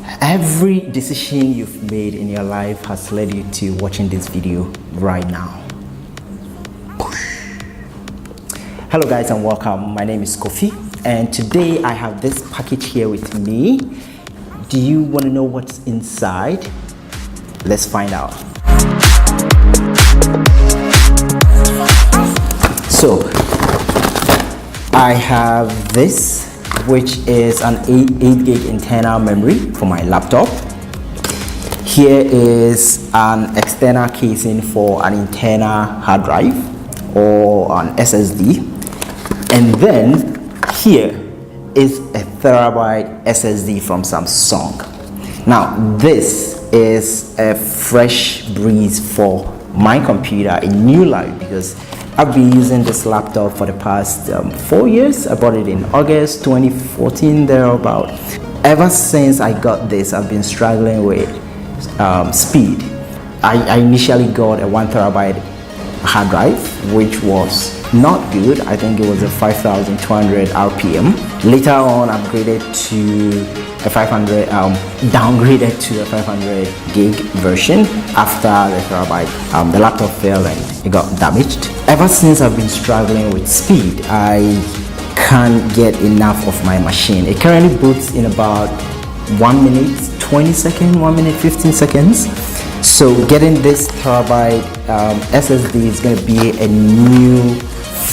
Every decision you've made in your life has led you to watching this video right now. Hello guys and welcome. My name is Kofi and today I have this package here with me. Do you want to know what's inside? Let's find out. So I have this, which is an 8 gig internal memory for my laptop. Here is an external casing for an internal hard drive or an SSD, and then here is a terabyte SSD from Samsung. Now this is a fresh breeze for my computer, a new life, because I've been using this laptop for the past 4 years. I bought it in August 2014, thereabout. Ever since I got this, I've been struggling with speed. I initially got a 1 terabyte hard drive, which was not good. I think it was a 5200 RPM. Later on, upgraded to a 500, downgraded to a 500 gig version after the terabyte. The laptop failed and it got damaged. Ever since, I've been struggling with speed. I can't get enough of my machine. It currently boots in about 1 minute 20 seconds, 1 minute 15 seconds. So getting this terabyte SSD is going to be a new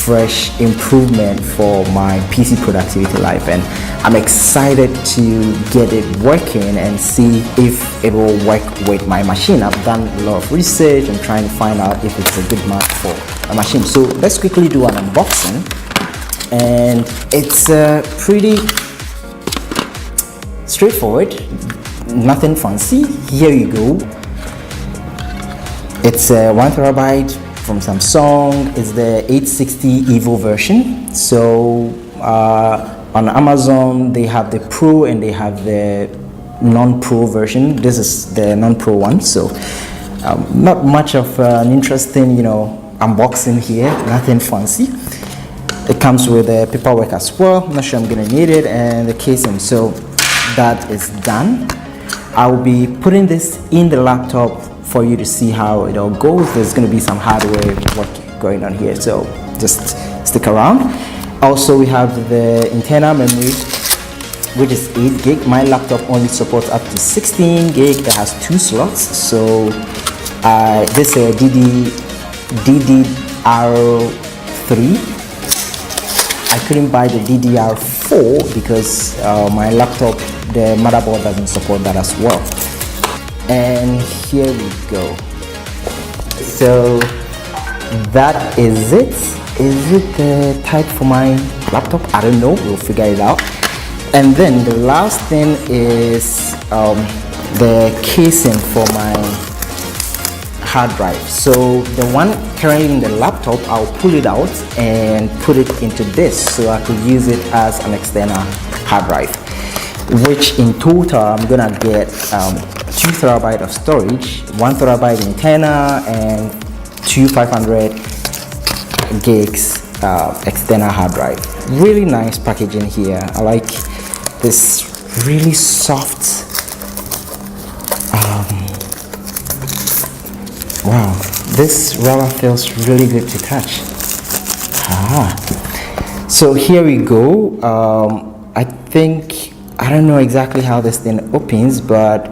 fresh improvement for my PC productivity life, and I'm excited to get it working and see if it will work with my machine. I've done a lot of research and trying to find out if it's a good match for a machine. So let's quickly do an unboxing, and it's pretty straightforward, nothing fancy. Here you go. It's a 1 terabyte from Samsung. It's the 860 Evo version. So on Amazon they have the Pro and they have the non-Pro version. This is the non-Pro one. So not much of an interesting, unboxing here. Nothing fancy. It comes with the paperwork as well. I'm not sure I'm gonna need it, and the casing. So that is done. I'll be putting this in the laptop for you to see how it all goes. There's going to be some hardware work going on here, so just stick around. Also, we have the internal memory, which is 8 gig. My laptop only supports up to 16 gig. It has 2 slots. So this is a DDR3. I couldn't buy the DDR4 because my laptop, the motherboard doesn't support that as well. And here we go. So that is it. Is it the type for my laptop? I don't know. We'll figure it out. And then the last thing is the casing for my hard drive. So the one currently in the laptop, I'll pull it out and put it into this so I could use it as an external hard drive, which in total I'm gonna get 2 terabyte of storage, 1 terabyte internal, and 2 500 gigs external hard drive. Really nice packaging here. I like this really soft. Wow, this rubber feels really good to touch. So here we go. I don't know exactly how this thing opens, but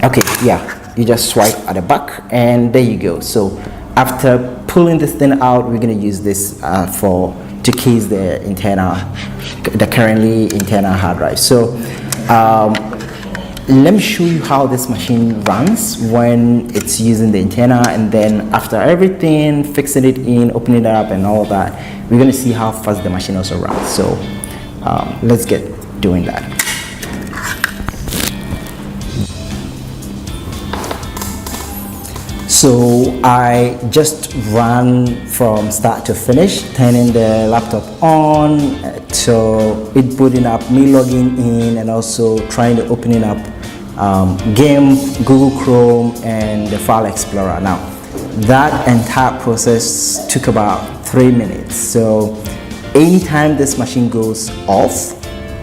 okay, yeah, you just swipe at the back and there you go. So after pulling this thing out, we're going to use this to case the currently internal hard drive. So let me show you how this machine runs when it's using the internal, and then after everything, fixing it in, opening it up and all that, we're going to see how fast the machine also runs. So let's get doing that. So I just ran from start to finish, turning the laptop on, so it booting up, me logging in, and also trying to opening up game, Google Chrome, and the File Explorer. Now that entire process took about 3 minutes. So anytime this machine goes off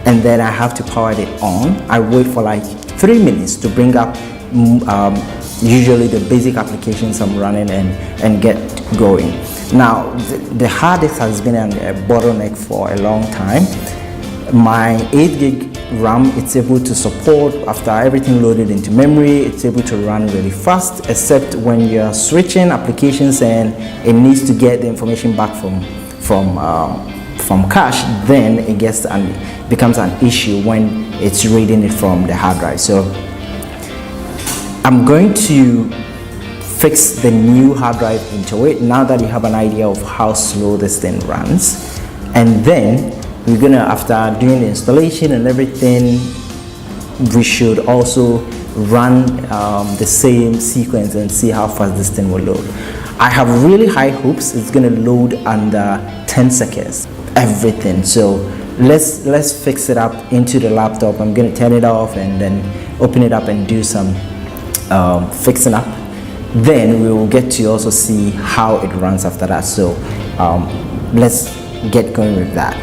and then I have to power it on, I wait for like 3 minutes to bring up usually the basic applications I'm running and get going. Now the hard disk has been a bottleneck for a long time. My 8 gig RAM, it's able to support, after everything loaded into memory, it's able to run really fast, except when you're switching applications and it needs to get the information back from cache, then it gets and becomes an issue when it's reading it from the hard drive. So I'm going to fix the new hard drive into it now that you have an idea of how slow this thing runs. And then we're gonna, after doing the installation and everything, we should also run the same sequence and see how fast this thing will load. I have really high hopes it's gonna load under 10 seconds, everything. So let's fix it up into the laptop. I'm gonna turn it off and then open it up and do some fixing up. Then we will get to also see how it runs after that. So let's get going with that.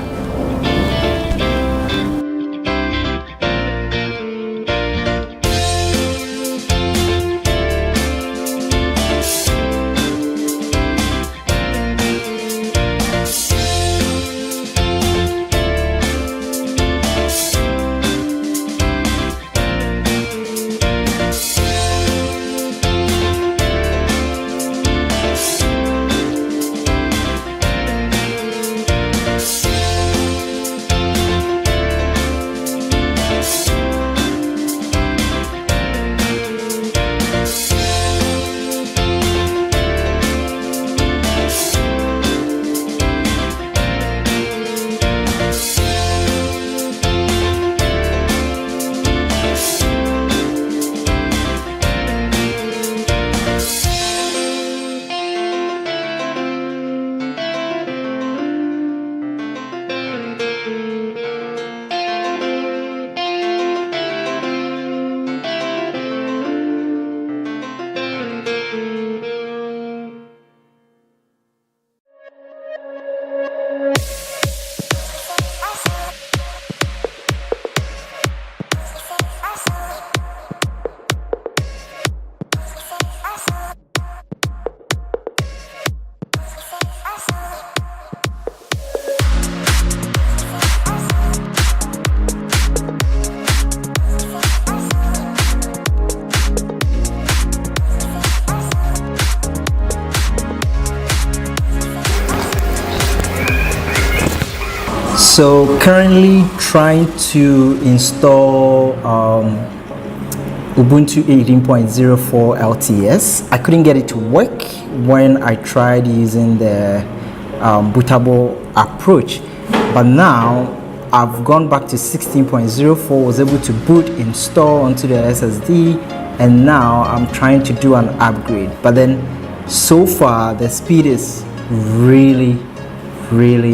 So currently trying to install Ubuntu 18.04 LTS. I couldn't get it to work when I tried using the bootable approach, but now I've gone back to 16.04, was able to boot, install onto the SSD, and now I'm trying to do an upgrade. But then so far the speed is really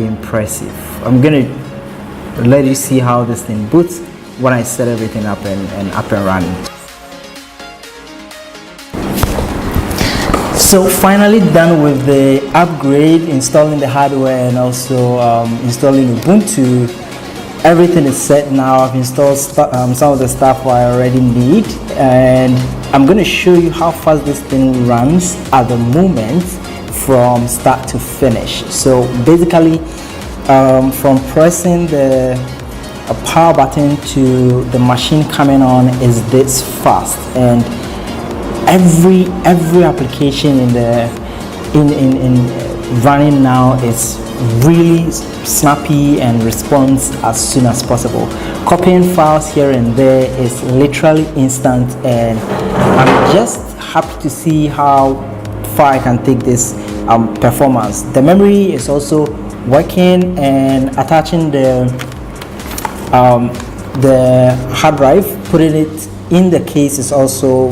impressive. I'm gonna let you see how this thing boots when I set everything up and up and running. So finally done with the upgrade, installing the hardware and also installing Ubuntu. Everything is set now. I've installed some of the stuff I already need, and I'm going to show you how fast this thing runs at the moment from start to finish. So basically from pressing the power button to the machine coming on is this fast, and every application in running now is really snappy and responds as soon as possible. Copying files here and there is literally instant, and I'm just happy to see how far I can take this performance. The memory is also working, and attaching the hard drive, putting it in the case is also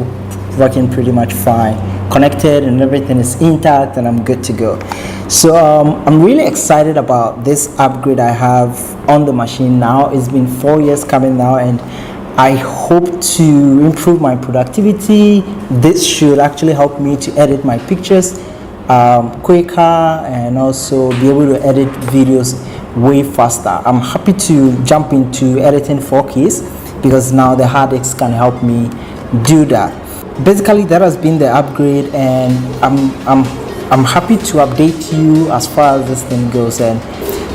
working pretty much fine. Connected and everything is intact, and I'm good to go. So I'm really excited about this upgrade I have on the machine now. It's been 4 years coming now, and I hope to improve my productivity. This should actually help me to edit my pictures quicker, and also be able to edit videos way faster. I'm happy to jump into editing 4Ks because now the hard disks can help me do that. Basically, that has been the upgrade, and I'm happy to update you as far as this thing goes. And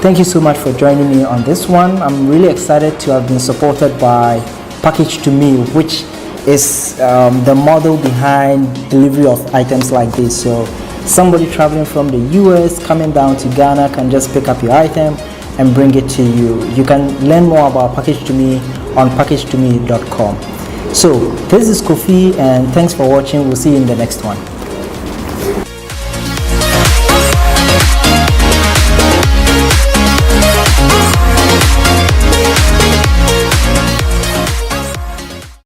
thank you so much for joining me on this one. I'm really excited to have been supported by Package to Me, which is the model behind delivery of items like this. So somebody traveling from the US coming down to Ghana can just pick up your item and bring it to you. You can learn more about Package to Me on packagetome.com. So this is Kofi, and thanks for watching. We'll see you in the next one.